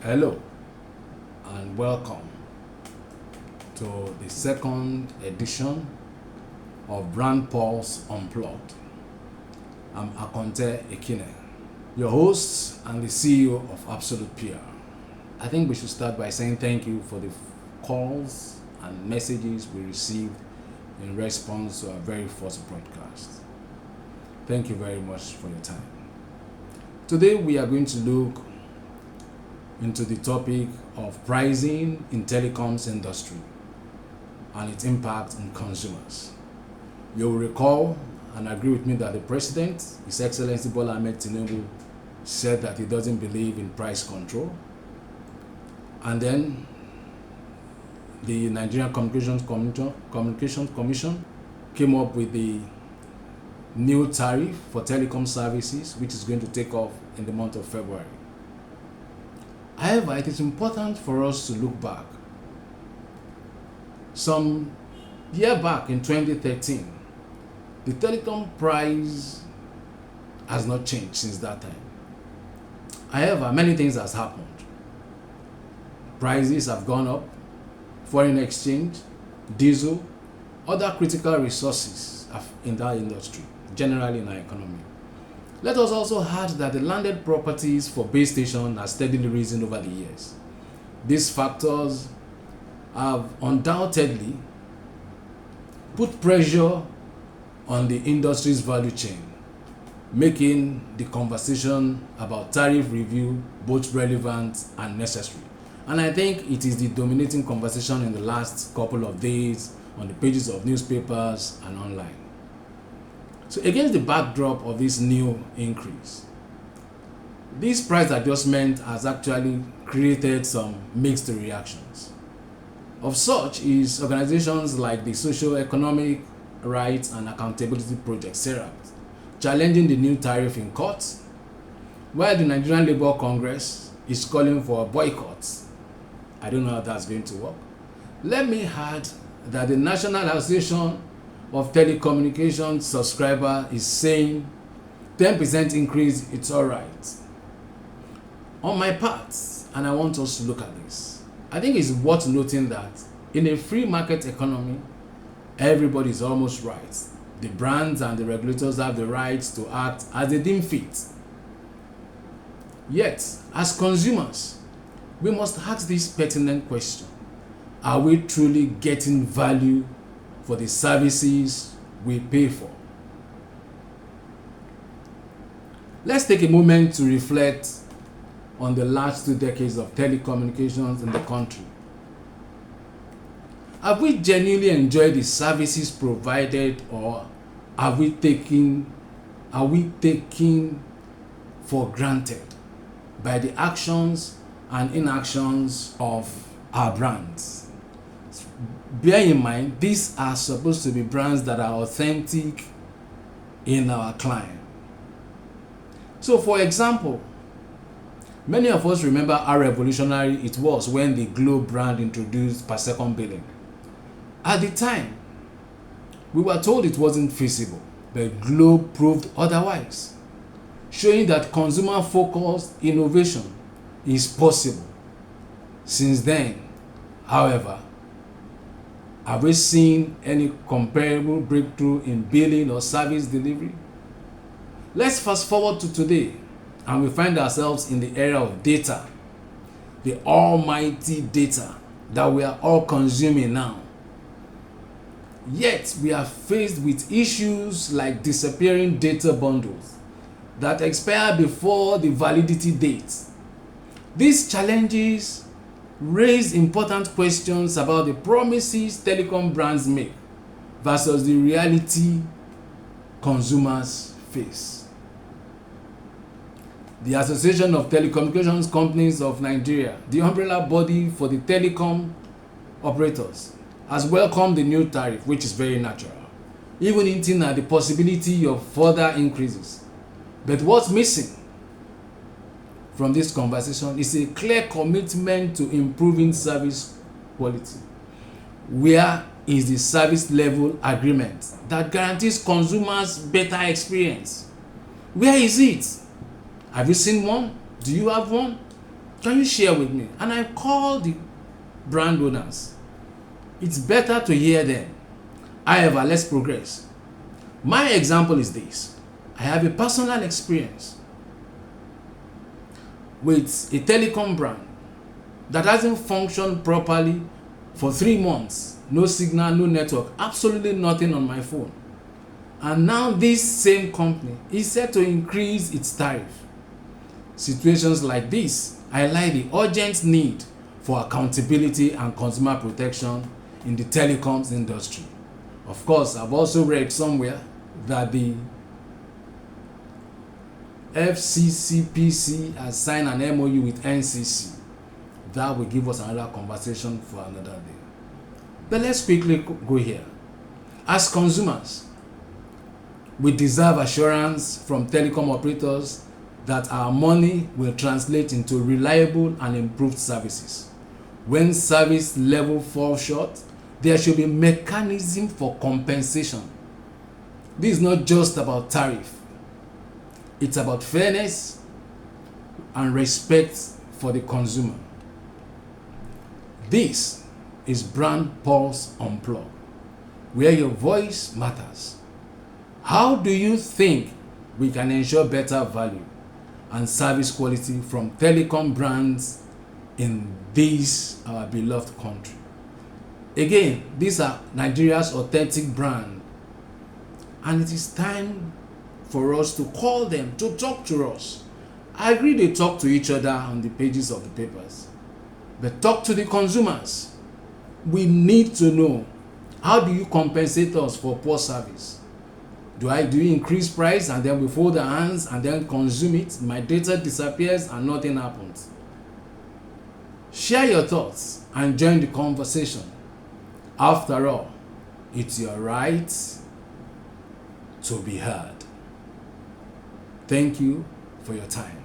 Hello and welcome to the second edition of Brand Pulse Unplugged. I'm Akonte Ekine, your host and the CEO of Absolute PR. I think we should start by saying thank you for the calls and messages we received in response to our very first broadcast. Thank you very much for your time. Today we are going to look into the topic of pricing in telecoms industry and its impact on consumers. You'll recall and agree with me that the President, His Excellency Bola Ahmed Tinubu, said that he doesn't believe in price control. And then the Nigerian Communications Commission came up with the new tariff for telecom services, which is going to take off in the month of February. However, it is important for us to look back. Some year back in 2013, the telecom price has not changed since that time. However, many things has happened. Prices have gone up, foreign exchange, diesel, other critical resources in that industry, generally in our economy. Let us also add that the landed properties for base station has steadily risen over the years. These factors have undoubtedly put pressure on the industry's value chain, making the conversation about tariff review both relevant and necessary. And I think it is the dominating conversation in the last couple of days on the pages of newspapers and online. So against the backdrop of this new increase, this price adjustment has actually created some mixed reactions. Of such is organizations like the Socio-Economic Rights and Accountability Project, SERAP, challenging the new tariff in court, while the Nigerian Labour Congress is calling for a boycott. I don't know how that's going to work. Let me add that the National Association of Telecommunications subscriber is saying 10% increase, it's all right. On my part, and I want us to look at this, I think it's worth noting that in a free market economy, everybody is almost right. The brands and the regulators have the right to act as they deem fit. Yet, as consumers, we must ask this pertinent question: are we truly getting value for the services we pay for? Let's take a moment to reflect on the last 2 decades of telecommunications in the country. Have we genuinely enjoyed the services provided, or are we taking for granted by the actions and inactions of our brands? Bear in mind, these are supposed to be brands that are authentic in our client. So, for example, many of us remember how revolutionary it was when the Glo brand introduced per second billing. At the time, we were told it wasn't feasible, but Glo proved otherwise, showing that consumer-focused innovation is possible. Since then, however, have we seen any comparable breakthrough in billing or service delivery? Let's fast forward to today, and we find ourselves in the era of data, the almighty data that we are all consuming now. Yet, we are faced with issues like disappearing data bundles that expire before the validity date. These challenges raise important questions about the promises telecom brands make versus the reality consumers face. The Association of Telecommunications Companies of Nigeria, the umbrella body for the telecom operators, has welcomed the new tariff, which is very natural, even hinting at the possibility of further increases. But what's missing from this conversation is a clear commitment to improving service quality. Where is the service level agreement that guarantees consumers better experience? Where is it? Have you seen one? Do you have one? Can you share with me? And I call the brand owners. It's better to hear them. However, let's progress. My example is this. I have a personal experience with a telecom brand that hasn't functioned properly for 3 months. No signal, no network, absolutely nothing on my phone. And now this same company is set to increase its tariff. Situations like this highlight the urgent need for accountability and consumer protection in the telecoms industry. Of course, I've also read somewhere that the FCCPC has signed an MOU with NCC. That will give us another conversation for another day. But let's quickly go here. As consumers, we deserve assurance from telecom operators that our money will translate into reliable and improved services. When service level falls short, there should be mechanism for compensation. This is not just about tariff. It's about fairness and respect for the consumer. This is Brand Pulse Unplugged, where your voice matters. How do you think we can ensure better value and service quality from telecom brands in this our beloved country? Again, these are Nigeria's authentic brand, and it is time for us to call them to talk to us. I agree they talk to each other on the pages of the papers, but talk to the consumers. We need to know, how do you compensate us for poor service? Do you increase price and then we fold our hands and then consume it? My data disappears and nothing happens. Share your thoughts and join the conversation. After all, it's your right to be heard. Thank you for your time.